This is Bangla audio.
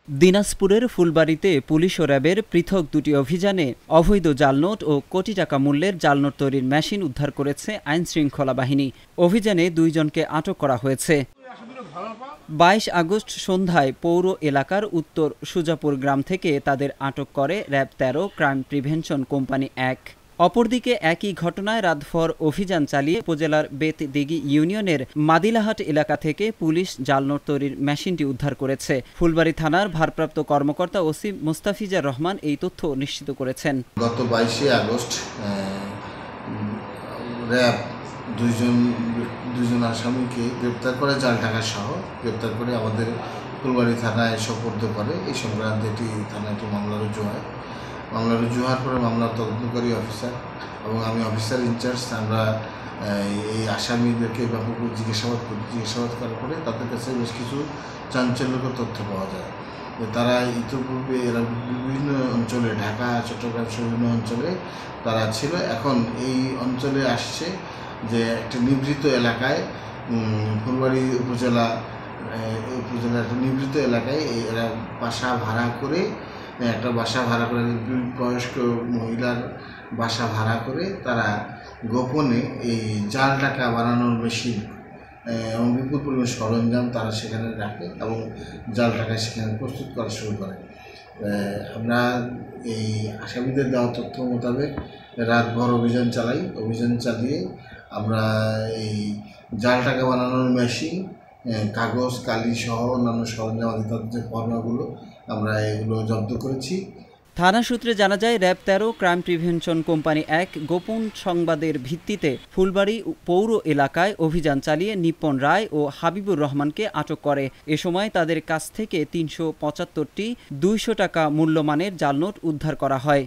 দিনাজপুরের ফুলবাড়ীতে পুলিশ ও র্যাবের পৃথক দুটি অভিযানে অবৈধ জালনোট ও কোটি টাকা মূল্যের জালনোট তৈরির মেশিন উদ্ধার করেছে আইনশৃঙ্খলা বাহিনী। অভিযানে ২ জনকে আটক করা হয়েছে। ২২ আগস্ট সন্ধ্যায় পৌর এলাকার উত্তর সুজাপুর গ্রাম থেকে তাদের আটক করে র্যাব ১৩ ক্রাইম প্রিভেনশন কোম্পানি ১। অপরদিকে একই ঘটনায় রাতভর অভিযান চালিয়ে উপজেলার বেতদিঘি ইউনিয়নের মাদিলাহাট এলাকা থেকে পুলিশ জালনোট তৈরির মেশিনটি উদ্ধার করেছে। ফুলবাড়ী থানার ভারপ্রাপ্ত কর্মকর্তা ওসি মোস্তাফিজার রহমান এই তথ্য নিশ্চিত করেছেন। গত ২২ আগস্ট র্যাব দুইজন আসামিকে গ্রেপ্তার করে, জাল টাকা সহ গ্রেপ্তার করে আমাদের ফুলবাড়ী থানায় সোপর্দ করে। এই সংক্রান্তে থানায় একটি মামলা রুজু হয়। মামলা রুজু হওয়ার পরে মামলার তদন্তকারী অফিসার এবং আমি অফিসার ইনচার্জ আমরা এই আসামিদেরকে ব্যাপক জিজ্ঞাসাবাদ করার পরে তাদের কাছে বেশ কিছু চাঞ্চল্যকর তথ্য পাওয়া যায়। তারা ইতিপূর্বে এরা বিভিন্ন অঞ্চলে, ঢাকা, চট্টগ্রাম বিভিন্ন অঞ্চলে তারা ছিল। এখন এই অঞ্চলে আসছে যে একটা নিভৃত এলাকায়, ফুলবাড়ী উপজেলার একটা নিভৃত এলাকায় এরা বাসা ভাড়া করে বয়স্ক মহিলার বাসা ভাড়া করে তারা গোপনে এই জাল টাকা বানানোর মেশিন এবং বিপুল পরিমাণ সরঞ্জাম তারা সেখানে রাখে এবং জাল টাকা সেখানে প্রস্তুত করা শুরু করে। আমরা এই আসামিদের দেওয়া তথ্য মোতাবেক রাতভর অভিযান চালিয়ে আমরা এই জাল টাকা বানানোর মেশিন, কাগজ, কালি সহ অন্যান্য সরঞ্জাম আদি তাদের যে পণ্যগুলো আমরা এগুলো জব্দ করেছি। থানা সূত্রে জানা যায় র্যাব ১৩ ক্রাইম প্রিভেনশন কোম্পানি ১ গোপন সংবাদের ভিত্তিতে ফুলবাড়ী পৌর এলাকায় অভিযান চালিয়ে নিপন রায় ও হাবিবুর রহমানকে আটক করে। এ সময় তাদের কাছ থেকে ৩৭৫টি ২০০ টাকা মূল্যমানের জালনোট উদ্ধার করা হয়।